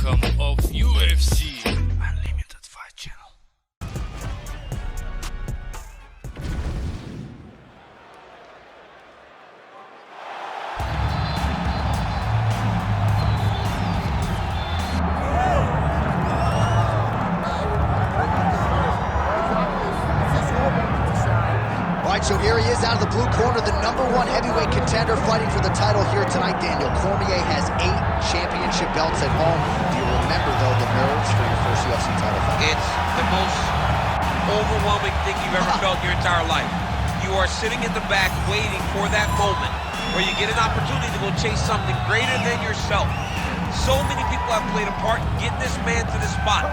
outcome of UFC Unlimited Fight Channel. So here he is out of the blue corner, the #1 heavyweight contender fighting for the title here tonight. Daniel Cormier has 8 championship belts at home. Do you remember, though, the nerves for your first UFC title fight? It's the most overwhelming thing you've ever felt in your entire life. You are sitting in the back waiting for that moment where you get an opportunity to go chase something greater than yourself. So many people have played a part in getting this man to this spot.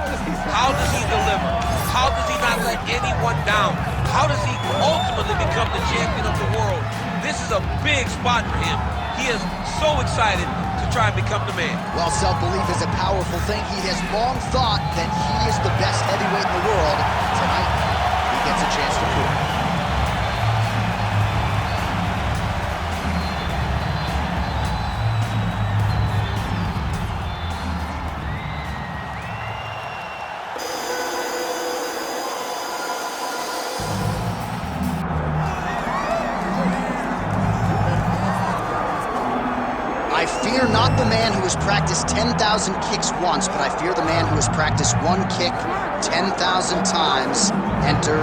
How does he deliver? How does he not let anyone down? How does he ultimately become the champion of the world? This is a big spot for him. He is so excited to try and become the man. Well, self-belief is a powerful thing. He has long thought that he is the best heavyweight in the world. Tonight, he gets a chance to prove it. I fear not the man who has practiced 10,000 kicks once, but I fear the man who has practiced one kick 10,000 times. Enter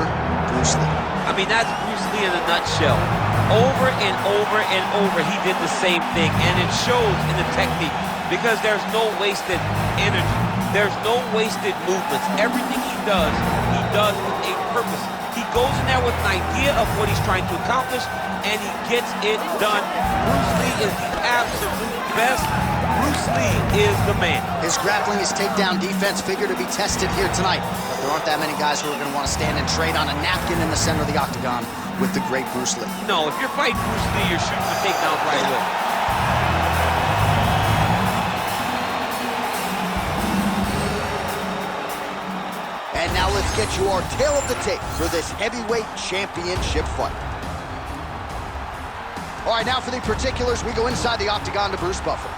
Bruce Lee. I mean, that's Bruce Lee in a nutshell. Over and over and over, he did the same thing, and it shows in the technique because there's no wasted energy. There's no wasted movements. Everything he does with a purpose. He goes in there with an idea of what he's trying to accomplish, and he gets it done. Bruce Lee is the absolute best. Bruce Lee is the man. His grappling, his takedown defense figure to be tested here tonight. But there aren't that many guys who are going to want to stand and trade on a napkin in the center of the octagon with the great Bruce Lee. No, if you're fighting Bruce Lee, you're shooting for takedowns right away. And now let's get you our tale of the tape for this heavyweight championship fight. All right, now for the particulars, we go inside the octagon to Bruce Buffer.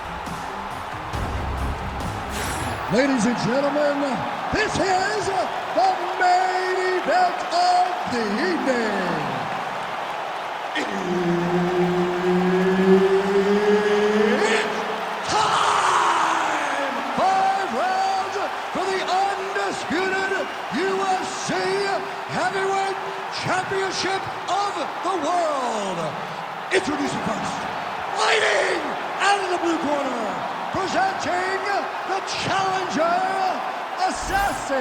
Ladies and gentlemen, this is the main event of the evening. It's time! 5 rounds for the undisputed UFC Heavyweight Championship of the world. Introducing first, fighting out of the blue corner, presenting the challenger, Assassin.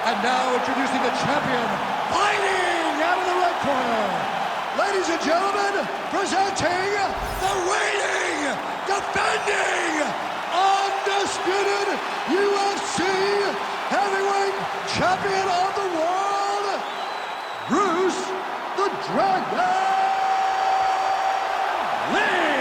And now introducing the champion, fighting out of the red corner. Ladies and gentlemen, presenting the reigning, defending, undisputed UFC Heavyweight Champion of the world, Bruce the Dragon Lee.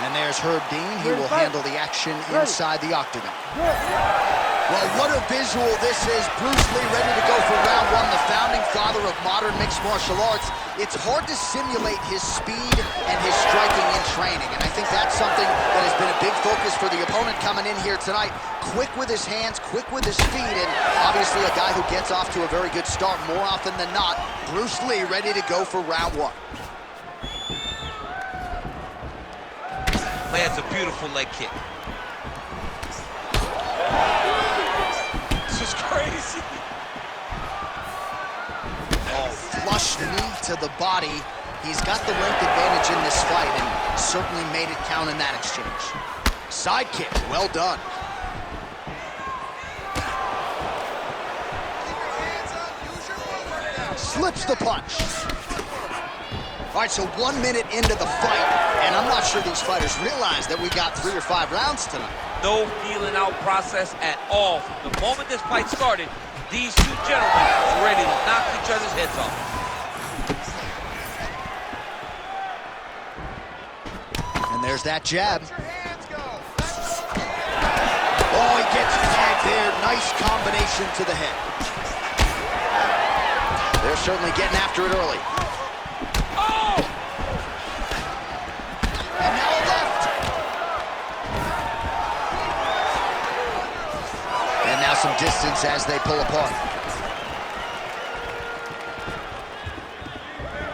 And there's Herb Dean. He will handle the action inside the octagon. Well, what a visual this is. Bruce Lee ready to go for round 1, the founding father of modern mixed martial arts. It's hard to simulate his speed and his striking in training, and I think that's something that has been a big focus for the opponent coming in here tonight. Quick with his hands, quick with his feet, and obviously a guy who gets off to a very good start more often than not. Bruce Lee ready to go for round 1. Lands a beautiful leg kick. This is crazy. Oh, flush knee to the body. He's got the length advantage in this fight and certainly made it count in that exchange. Side kick, well done. Slips the punch. All right, so 1 minute into the fight, and I'm not sure these fighters realize that we got 3 or 5 rounds tonight. No feeling out process at all. From the moment this fight started, these two gentlemen were ready to knock each other's heads off. And there's that jab. Oh, he gets tagged there. Nice combination to the head. They're certainly getting after it early. Oh! And now a left. some distance as they pull apart.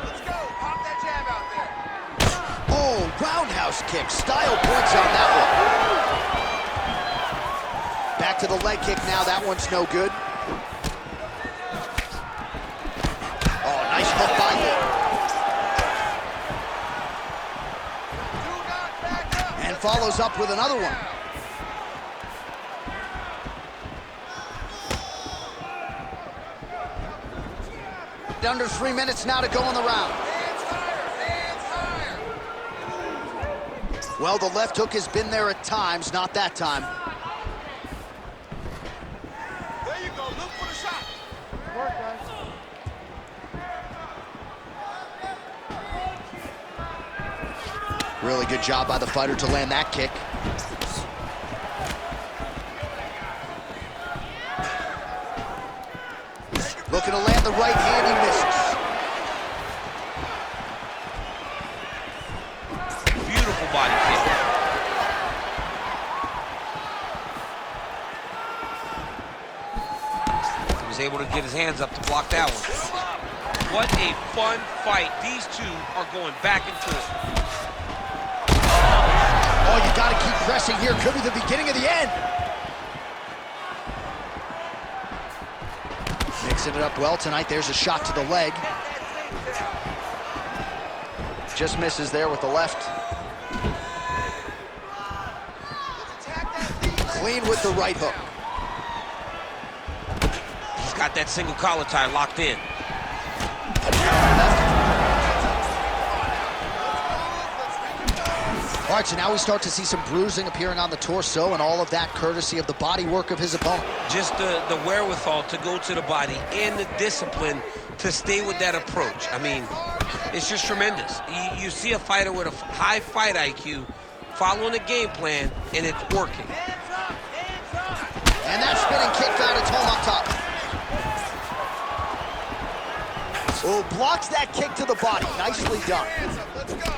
Let's go. Pop that jab out there. Oh, roundhouse kick. Style points on that one. Back to the leg kick now. That one's no good. Oh, nice hook by Lee. And follows up with another one. Under 3 minutes now to go in the round. Hands higher. Well, the left hook has been there at times, not that time. There you go. Look for the shot. Work, guys. Really good job by the fighter to land that kick. Looking to land the right hand, he misses. Beautiful body kick. He was able to get his hands up to block that one. What a fun fight. These two are going back and forth. Oh, you gotta keep pressing here. Could be the beginning of the end. Mixing it up well tonight. There's a shot to the leg. Just misses there with the left. Clean with the right hook. He's got that single collar tie locked in. All right, so now we start to see some bruising appearing on the torso, and all of that courtesy of the body work of his opponent. Just the wherewithal to go to the body and the discipline to stay with that approach. I mean, it's just tremendous. You see a fighter with a high fight IQ following a game plan, and it's working. And that spinning kick found its home up top. Oh, blocks that kick to the body. Nicely done. Let's go.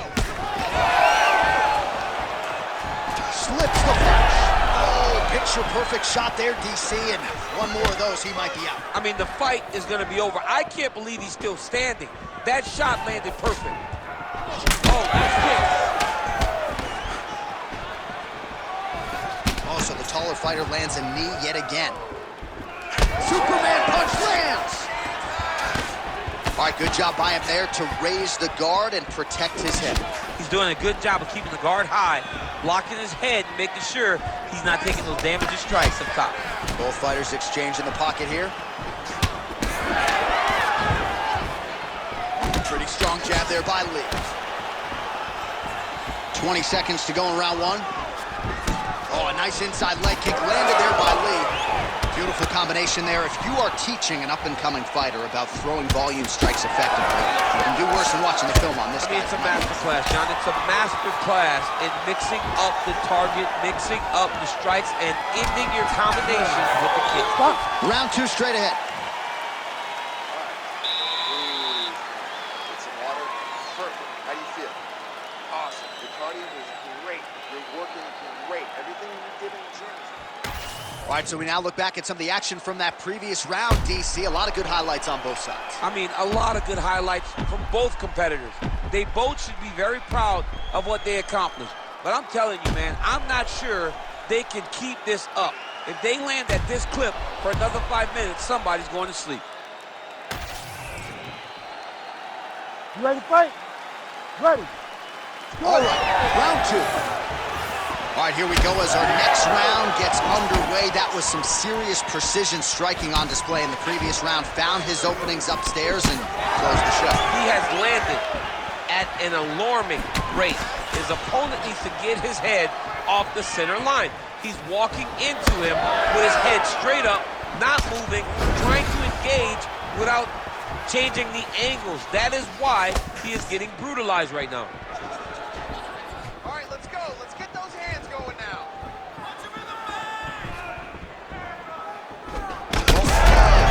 Slips the punch. Oh, picture-perfect shot there, DC, and one more of those, he might be out. I mean, the fight is going to be over. I can't believe he's still standing. That shot landed perfect. Oh, nice kick. Oh, so the taller fighter lands a knee yet again. Superman punch lands! All right, good job by him there to raise the guard and protect his head. He's doing a good job of keeping the guard high, blocking his head, making sure he's not taking those damaging strikes up top. Both fighters exchange in the pocket here. Pretty strong jab there by Lee. 20 seconds to go in round one. Oh, a nice inside leg kick landed there by Lee. Beautiful combination there. If you are teaching an up-and-coming fighter about throwing volume strikes effectively, you can do worse than watching the film on this guy. I mean, it's a master class, John. It's a master class in mixing up the target, mixing up the strikes, and ending your combinations with the kick. Round two straight ahead. Get some water. Perfect. How do you feel? Awesome. Your cardio is great. You're working great. Everything you did in the gym is All right, so we now look back at some of the action from that previous round, DC. A lot of good highlights on both sides. I mean, a lot of good highlights from both competitors. They both should be very proud of what they accomplished. But I'm telling you, man, I'm not sure they can keep this up. If they land at this clip for another 5 minutes, somebody's going to sleep. You ready to fight? Ready. All right, round two. All right, here we go as our next round gets underway. That was some serious precision striking on display in the previous round. Found his openings upstairs and closed the show. He has landed at an alarming rate. His opponent needs to get his head off the center line. He's walking into him with his head straight up, not moving, trying to engage without changing the angles. That is why he is getting brutalized right now. all right, let's go. Let's get those hands going now.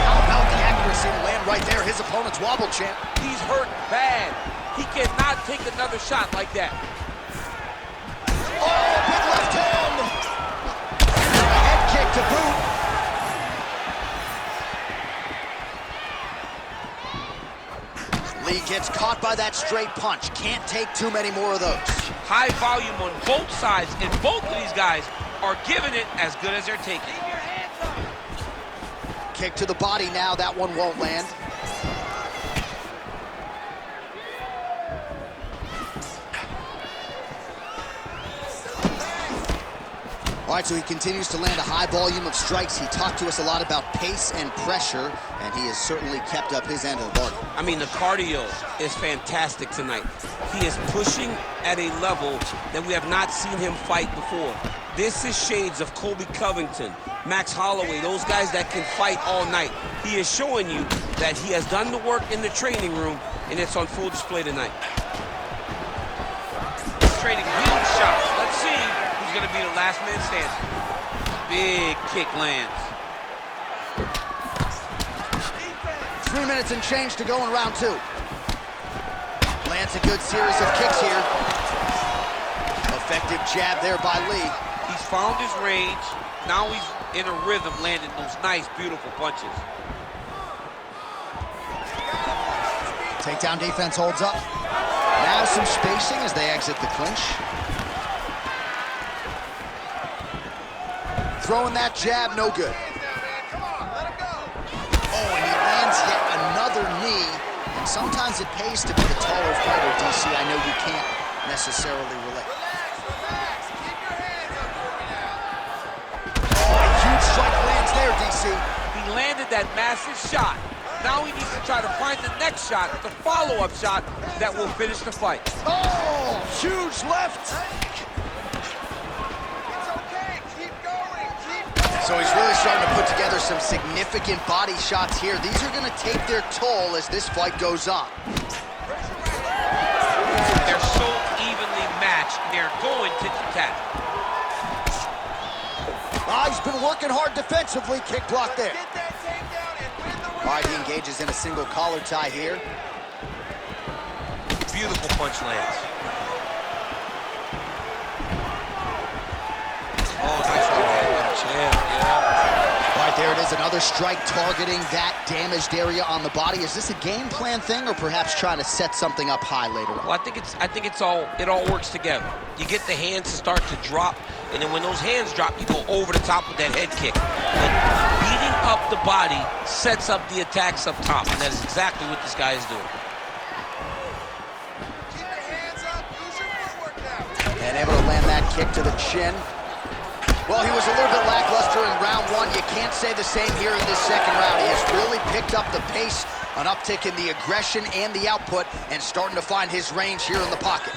How about the accuracy to land right there? His opponent's wobble champ. He's hurt bad. He cannot take another shot like that. Oh, big left hand. And a head kick to boot. by that straight punch. Can't take too many more of those. High volume on both sides, and both of these guys are giving it as good as they're taking. Kick to the body now. That one won't land. All right, so he continues to land a high volume of strikes. He talked to us a lot about pace and pressure, and he has certainly kept up his end of the bargain. I mean, the cardio is fantastic tonight. He is pushing at a level that we have not seen him fight before. This is shades of Colby Covington, Max Holloway, those guys that can fight all night. He is showing you that he has done the work in the training room, and it's on full display tonight. He's trading huge shots. Let's see who's going to be the last man standing. Big kick lands. 3 minutes and change to go in round 2. Lands a good series of kicks here. Effective jab there by Lee. He's found his range. Now he's in a rhythm, landing those nice, beautiful punches. Takedown defense holds up. Now some spacing as they exit the clinch. Throwing that jab, no good. Oh, and he lands yet another knee. And sometimes it pays to be the taller fighter, DC. I know you can't necessarily relate. Oh, a huge strike lands there, DC. He landed that massive shot. Now he needs to try to find the next shot, the follow-up shot that will finish the fight. Oh, huge left. So he's really starting to put together some significant body shots here. These are going to take their toll as this fight goes on. They're so evenly matched. They're going tit-for-tat. He's been working hard defensively. Kick block there. All right, he engages in a single collar tie here. Beautiful punch lands. Oh, nice right hand. Yeah. All right, there it is. Another strike targeting that damaged area on the body. Is this a game plan thing, or perhaps trying to set something up high later on? Well, I think it all works together. You get the hands to start to drop, and then when those hands drop, you go over the top with that head kick. But beating up the body sets up the attacks up top, and that is exactly what this guy is doing. Keep your hands up. Use your footwork now. And able to land that kick to the chin. Well, he was a little bit lackluster in round 1. You can't say the same here in this second round. He has really picked up the pace, an uptick in the aggression and the output, and starting to find his range here in the pocket.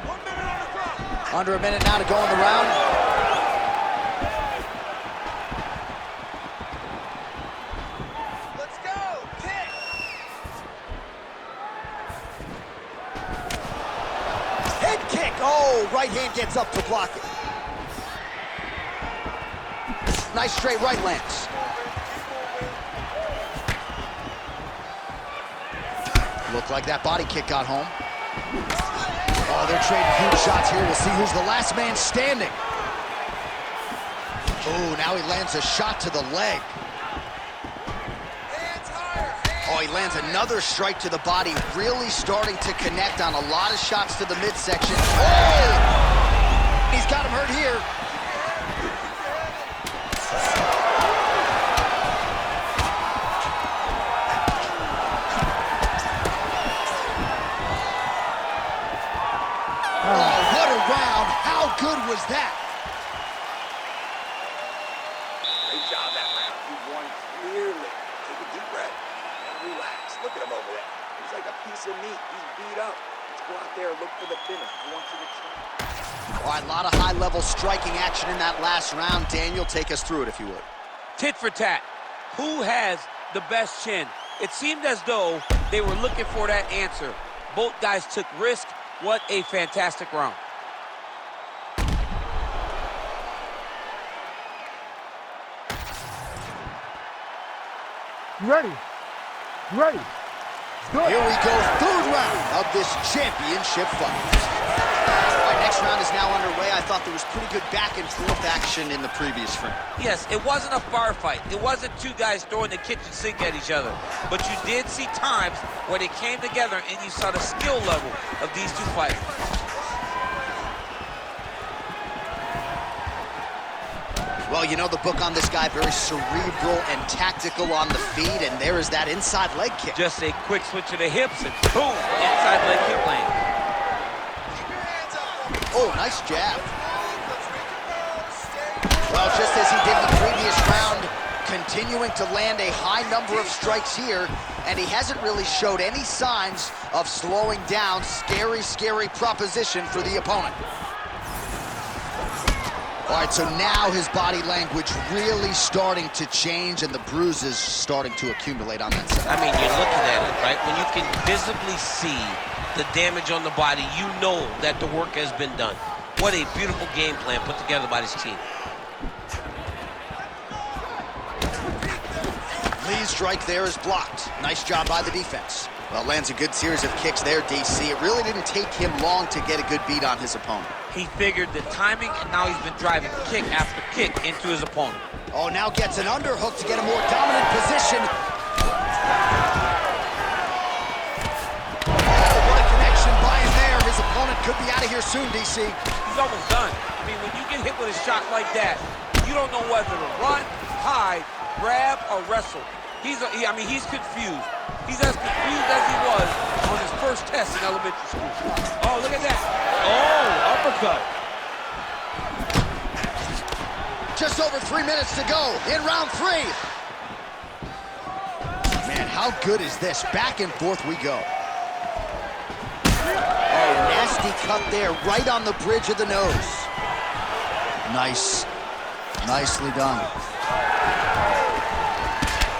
1 minute on the clock. Under a minute now to go in the round. Let's go. Kick. Head kick. Oh, right hand gets up to block it. Nice straight right lands. Looked like that body kick got home. Oh, they're trading huge shots here. We'll see who's the last man standing. Oh, now he lands a shot to the leg. Hands higher. Oh, he lands another strike to the body, really starting to connect on a lot of shots to the midsection. Oh! He's got him hurt here. Oh, what a round. How good was that? Great job that round. You won clearly. Take a deep breath and relax. Look at him over there. He's like a piece of meat. He's beat up. Let's go out there and look for the finish. I want you to try. All right, a lot of high-level striking action in that last round. Daniel, take us through it, if you would. Tit for tat. Who has the best chin? It seemed as though they were looking for that answer. Both guys took risk. What a fantastic round. You ready? You ready? Good. Here we go, third round of this championship fight. All right, next round is now underway. I thought thought there was pretty good back and forth action in the previous frame. Yes, it wasn't a firefight. It wasn't two guys throwing the kitchen sink at each other. But you did see times where they came together and you saw the skill level of these two fighters. Well, you know the book on this guy, very cerebral and tactical on the feet, and there is that inside leg kick. Just a quick switch of the hips and boom, inside leg kick lane. Oh, nice jab. Well, just as he did in the previous round, continuing to land a high number of strikes here, and he hasn't really showed any signs of slowing down. Scary, scary proposition for the opponent. All right, so now his body language really starting to change and the bruises starting to accumulate on that side. I mean, you're looking at it, right? When you can visibly see the damage on the body, you know that the work has been done. What a beautiful game plan put together by this team. Lee's strike there is blocked. Nice job by the defense. Well, lands a good series of kicks there, DC. It really didn't take him long to get a good beat on his opponent. He figured the timing, and now he's been driving kick after kick into his opponent. Oh, now gets an underhook to get a more dominant position. Oh, what a connection by him there. His opponent could be out of here soon, DC. He's almost done. I mean, when you get hit with a shot like that, you don't know whether to run, hide, grab, or wrestle. He's confused. He's as confused as he was on his first test in elementary school. Oh, look at that. Oh, uppercut. Just over 3 minutes to go in round 3. Man, how good is this? Back and forth we go. Oh, nasty cut there, right on the bridge of the nose. Nice. Nicely done.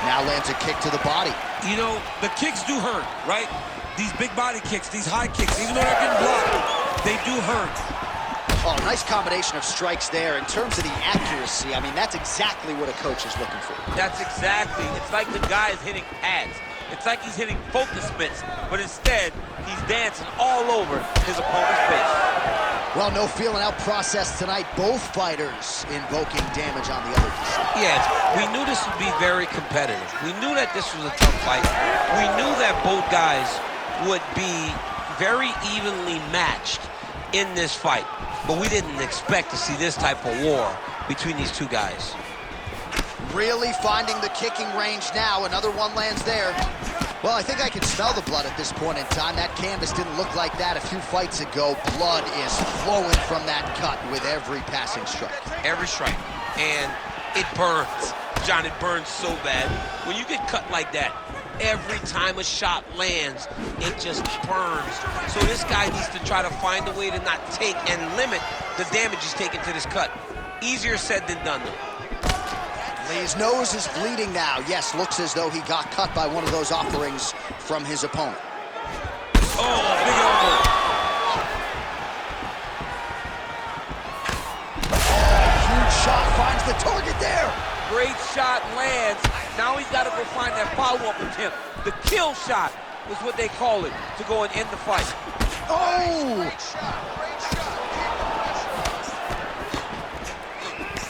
Now lands a kick to the body. You know, the kicks do hurt, right? These big body kicks, these high kicks, even though they're getting blocked, they do hurt. Oh, nice combination of strikes there. In terms of the accuracy, I mean, that's exactly what a coach is looking for. That's exactly. It's like the guy is hitting pads. It's like he's hitting focus mitts, but instead, he's dancing all over his opponent's face. Well, no feeling out process tonight. Both fighters invoking damage on the other side. Yes, we knew this would be very competitive. We knew that this was a tough fight. We knew that both guys would be very evenly matched in this fight. But we didn't expect to see this type of war between these two guys. Really finding the kicking range now. Another one lands there. Well, I think I can smell the blood at this point in time. That canvas didn't look like that a few fights ago. Blood is flowing from that cut with every passing strike. Every strike. And it burns. John, it burns so bad. When you get cut like that, every time a shot lands, it just burns. So this guy needs to try to find a way to not take and limit the damage he's taken to this cut. Easier said than done, though. Lee's nose is bleeding now. Yes, looks as though he got cut by one of those offerings from his opponent. Oh, big elbow. Huge shot finds the target there. Great shot lands. Now he's got to go find that follow-up attempt. The kill shot was what they call it, to go and end the fight. Oh!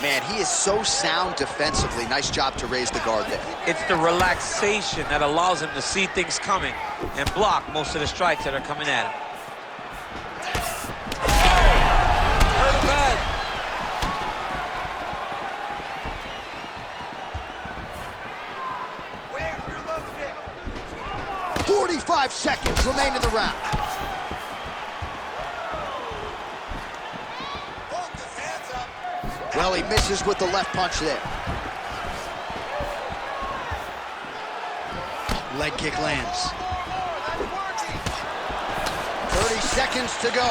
Man, he is so sound defensively. Nice job to raise the guard there. It's the relaxation that allows him to see things coming and block most of the strikes that are coming at him. Hurt him bad. 45 seconds remain in the round. Well, he misses with the left punch there. Leg kick lands. 30 seconds to go.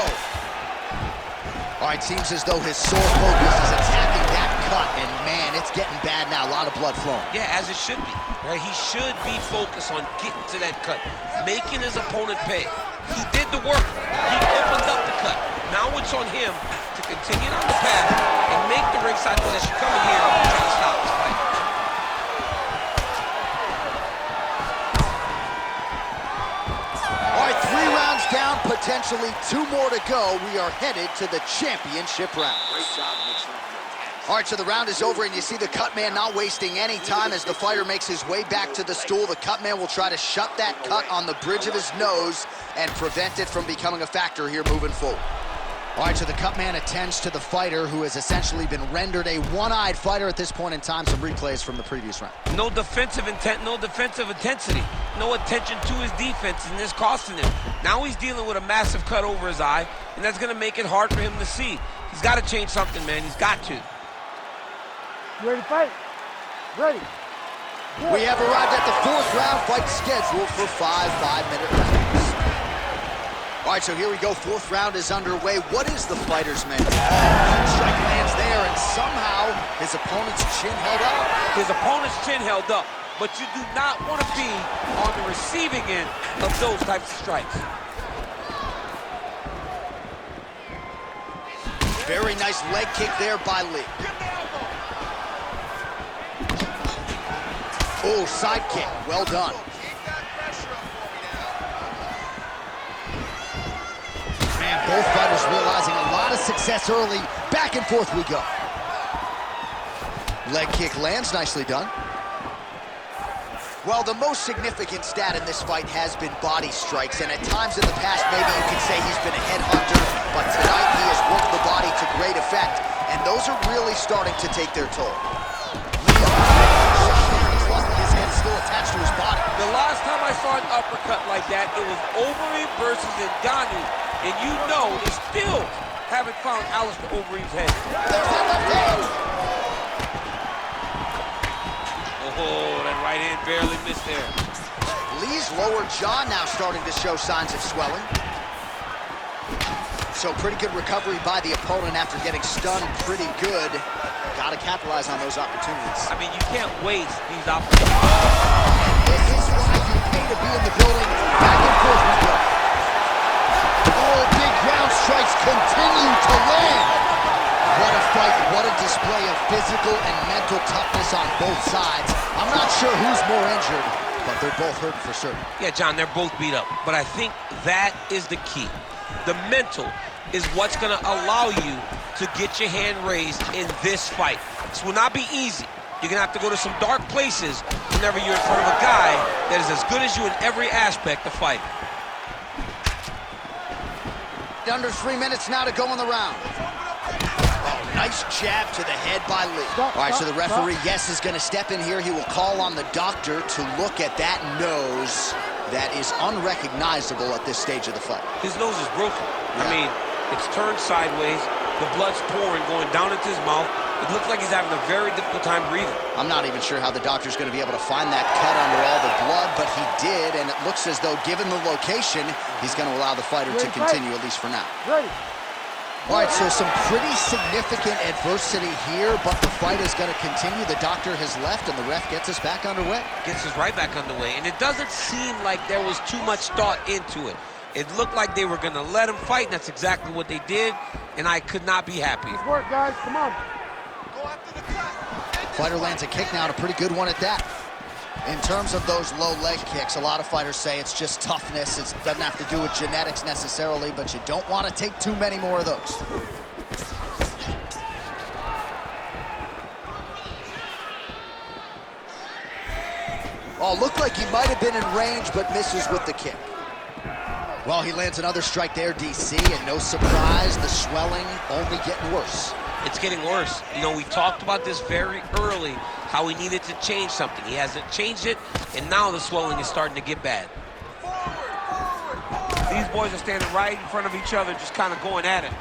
All right, seems as though his sole focus is attacking that cut, and man, it's getting bad now. A lot of blood flowing. Yeah, as it should be. Right? He should be focused on getting to that cut, making his opponent pay. He did the work. He opened up the cut. Now it's on him to continue on the path and make the ringside position coming here and try to stop this fight. All right, 3 rounds down. potentially 2 more to go. We are headed to the championship round. Great job mixing up your attacks. All right, so the round is over, and you see the cut man not wasting any time as the fighter makes his way back to the stool. The cut man will try to shut that cut on the bridge of his nose and prevent it from becoming a factor here moving forward. All right, so the cut man attends to the fighter who has essentially been rendered a one-eyed fighter at this point in time. Some replays from the previous round. No defensive intent, no defensive intensity, no attention to his defense, and this costing him. Now he's dealing with a massive cut over his eye, and that's gonna make it hard for him to see. He's gotta change something, man, he's got to. You ready to fight? Ready. We have arrived at the 4th round fight scheduled for 5 5-minute rounds. All right, so here we go. 4th round is underway. What is the fighter's mental? Strike lands there, and somehow his opponent's chin held up. His opponent's chin held up, but you do not want to be on the receiving end of those types of strikes. Very nice leg kick there by Lee. Oh, side kick. Well done. Man, both fighters realizing a lot of success early. Back and forth we go. Leg kick lands. Nicely done. Well, the most significant stat in this fight has been body strikes, and at times in the past, maybe you could say he's been a headhunter, but tonight he has worked the body to great effect, and those are really starting to take their toll. His head is still attached to his body. The last time I saw an uppercut like that, it was Overeem versus Ngannou, and you know they still haven't found Alistair Overeem's head. Oh, that right hand barely missed there. Lee's lower jaw now starting to show signs of swelling. So pretty good recovery by the opponent after getting stunned pretty good. Got to capitalize on those opportunities. I mean, you can't waste these opportunities. This is why you pay to be in the building. Back and forth we go. Oh, big ground strikes continue to land. What a fight, what a display of physical and mental toughness on both sides. I'm not sure who's more injured, but they're both hurting for certain. Yeah, John, they're both beat up, but I think that is the key. The mental is what's gonna allow you to get your hand raised in this fight. This will not be easy. You're gonna have to go to some dark places whenever you're in front of a guy that is as good as you in every aspect of fighting. Under 3 minutes now to go in the round. Oh, nice jab to the head by Lee. All right, so the referee, yes, is going to step in here. He will call on the doctor to look at that nose that is unrecognizable at this stage of the fight. His nose is broken. Yeah. I mean, it's turned sideways. The blood's pouring, going down into his mouth. It looks like he's having a very difficult time breathing. I'm not even sure how the doctor's going to be able to find that cut under all the blood, but he did, and it looks as though, given the location, he's going to allow the fighter to continue, at least for now. Ready. All right, so some pretty significant adversity here, but the fight is going to continue. The doctor has left, and the ref gets us back underway. Gets us right back underway, and it doesn't seem like there was too much thought into it. It looked like they were going to let him fight, and that's exactly what they did, and I could not be happier. Good work, guys. Come on. Fighter lands a kick now, and a pretty good one at that. In terms of those low leg kicks, a lot of fighters say it's just toughness. It doesn't have to do with genetics necessarily, but you don't want to take too many more of those. Oh, looked like he might have been in range, but misses with the kick. Well, he lands another strike there, DC, and no surprise, the swelling only getting worse. It's getting worse. You know, we talked about this very early, how he needed to change something. He hasn't changed it, and now the swelling is starting to get bad. These boys are standing right in front of each other, just kind of going at it.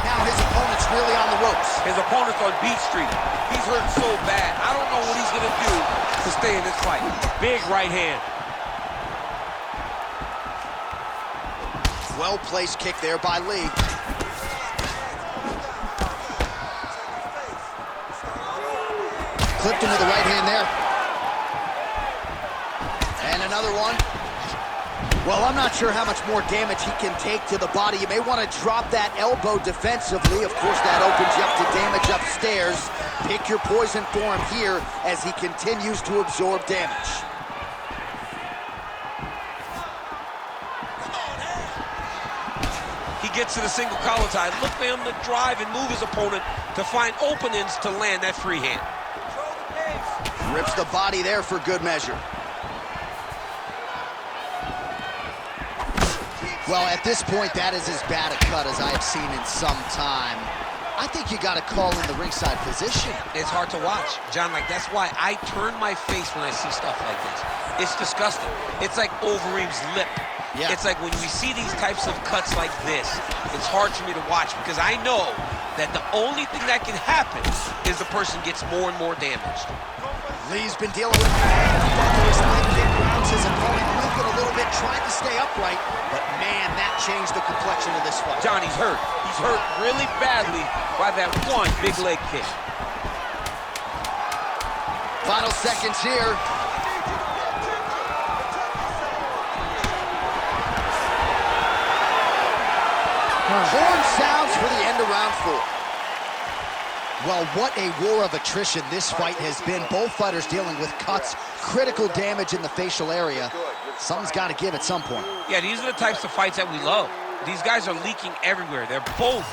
Now his opponent's really on the ropes. His opponent's on Beat Street. He's hurt so bad. I don't know what he's going to do to stay in this fight. Big right hand. Well-placed kick there by Lee. Clipped him with the right hand there. And another one. Well, I'm not sure how much more damage he can take to the body. You may want to drop that elbow defensively. Of course, that opens you up to damage upstairs. Pick your poison for him here as he continues to absorb damage. He gets to the single collar tie. Look for him to drive and move his opponent to find openings to land that free hand. Rips the body there for good measure. Well, at this point, that is as bad a cut as I have seen in some time. I think you got to call in the ringside physician. It's hard to watch, John. Like, that's why I turn my face when I see stuff like this. It's disgusting. It's like Overeem's lip. Yeah. It's like when we see these types of cuts like this, it's hard for me to watch because I know that the only thing that can happen is the person gets more and more damaged. Lee's been dealing with his leg kick, rounds his opponent, lifted a little bit, tried to stay upright, but man, that changed the complexion of this fight. John, he's hurt. He's hurt really badly by that one big leg kick. Final seconds here. Horn sounds for the end of round 4. Well, what a war of attrition this fight has been. Both fighters dealing with cuts, critical damage in the facial area. Something's got to give at some point. Yeah, these are the types of fights that we love. These guys are leaking everywhere. They're both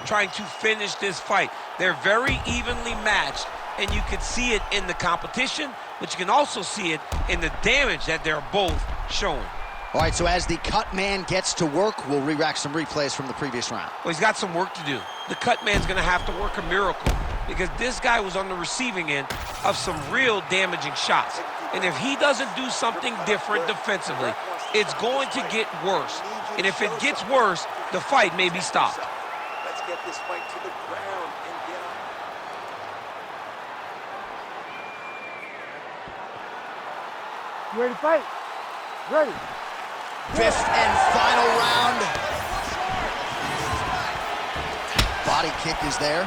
trying to finish this fight. They're very evenly matched, and you can see it in the competition, but you can also see it in the damage that they're both showing. All right, so as the cut man gets to work, we'll re-rack some replays from the previous round. Well, he's got some work to do. The cut man's going to have to work a miracle because this guy was on the receiving end of some real damaging shots. And if he doesn't do something different defensively, it's going to get worse. And if it gets worse, the fight may be stopped. Let's get this fight to the ground and get on. You ready to fight? Ready. Fifth and final round. Body kick is there.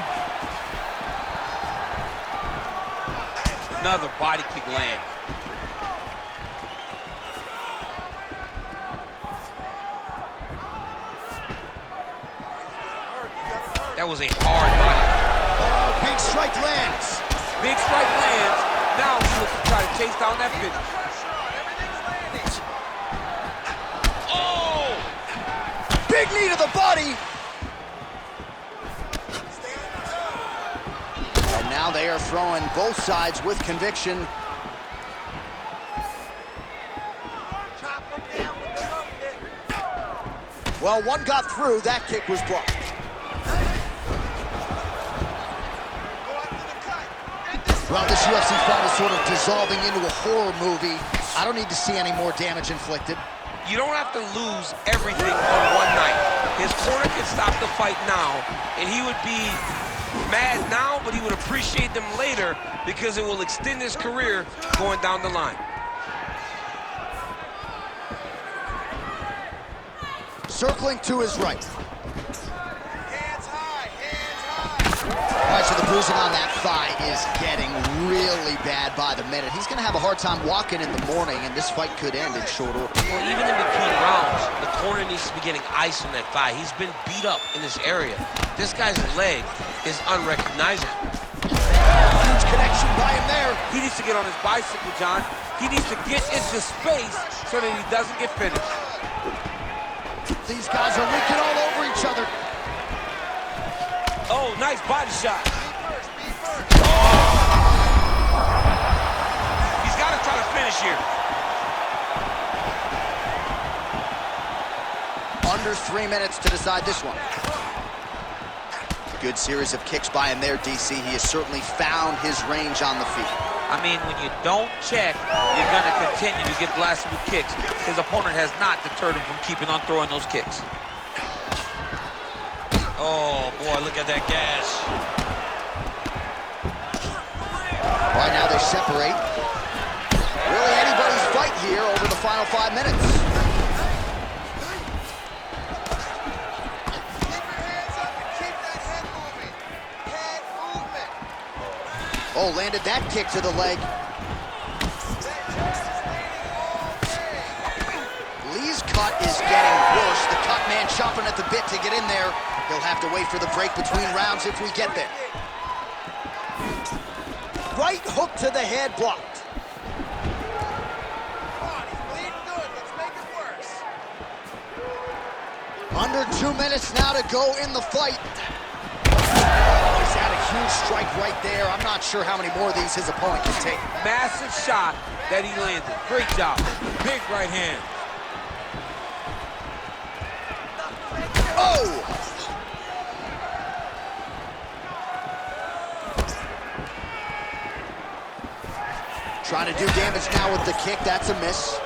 Another body kick land. That was a hard body. Oh, big strike lands. Big strike lands. Now he looks to try to chase down that finish. Oh! Big knee to the body. And now they are throwing both sides with conviction. Well, one got through. That kick was blocked. Well, this UFC fight is sort of dissolving into a horror movie. I don't need to see any more damage inflicted. You don't have to lose everything on one night. His corner can stop the fight now, and he would be mad now, but he would appreciate them later because it will extend his career going down the line. Circling to his right. All right, so the bruising on that thigh is getting really bad by the minute. He's going to have a hard time walking in the morning, and this fight could end in short order. Well, even in between rounds, the corner needs to be getting ice on that thigh. He's been beat up in this area. This guy's leg is unrecognizable. Huge connection by him there. He needs to get on his bicycle, John. He needs to get into space so that he doesn't get finished. These guys are leaking all over each other. Oh, nice body shot. Oh! He's got to try to finish here. Under 3 minutes to decide this one. Good series of kicks by him there, DC. He has certainly found his range on the feet. I mean, when you don't check, you're going to continue to get blasted with kicks. His opponent has not deterred him from keeping on throwing those kicks. Oh, boy, look at that gash. All right, now they separate. Really anybody's fight here over the final 5 minutes. Oh, landed that kick to the leg. Lee's cut is getting worse. The cut man chomping at the bit to get in there. He'll have to wait for the break between rounds if we get there. Right hook to the head blocked. Under 2 minutes now to go in the fight. Oh, he's had a huge strike right there. I'm not sure how many more of these his opponent can take. Massive shot that he landed. Great job. Big right hand. Oh! Trying to do damage now with the kick. That's a miss.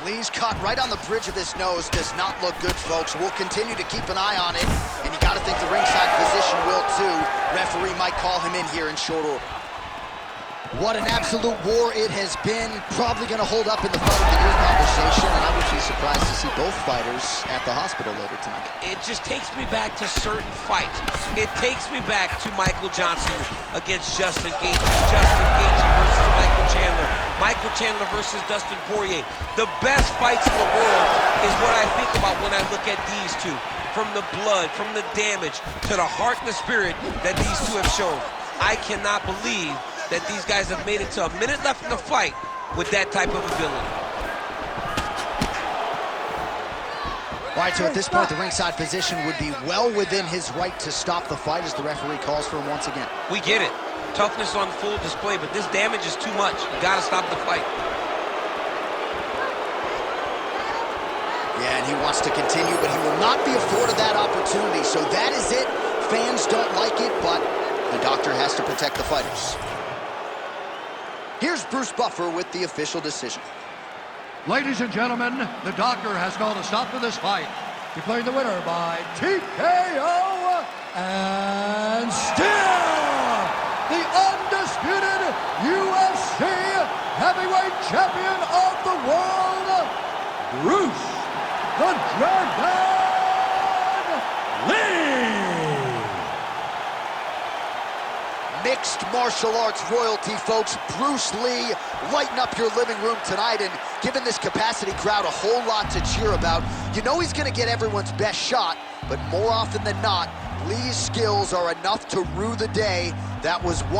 Lee's caught right on the bridge of his nose. Does not look good, folks. We'll continue to keep an eye on it. And you got to think the ringside position will, too. Referee might call him in here in short order. What an absolute war it has been. Probably going to hold up in the fight of the year conversation, and I would be surprised to see both fighters at the hospital later tonight. It just takes me back to certain fights. It takes me back to Michael Johnson against Justin Gaethje. Justin Gaethje versus Michael Chandler. Michael Chandler versus Dustin Poirier. The best fights in the world is what I think about when I look at these two. From the blood, from the damage, to the heart and the spirit that these two have shown. I cannot believe that these guys have made it to a minute left in the fight with that type of ability. All right, so at this point, the ringside position would be well within his right to stop the fight as the referee calls for him once again. We get it. Toughness on full display, but this damage is too much. You gotta stop the fight. Yeah, and he wants to continue, but he will not be afforded that opportunity. So that is it. Fans don't like it, but the doctor has to protect the fighters. Here's Bruce Buffer with the official decision. Ladies and gentlemen, the doctor has called a stop to this fight, declaring the winner by TKO, and still the undisputed UFC heavyweight champion of the world, Bruce the Dragon Lee. Mixed martial arts royalty, folks. Bruce Lee, lighten up your living room tonight and giving this capacity crowd a whole lot to cheer about. You know he's going to get everyone's best shot, but more often than not, Lee's skills are enough to rue the day. That was one.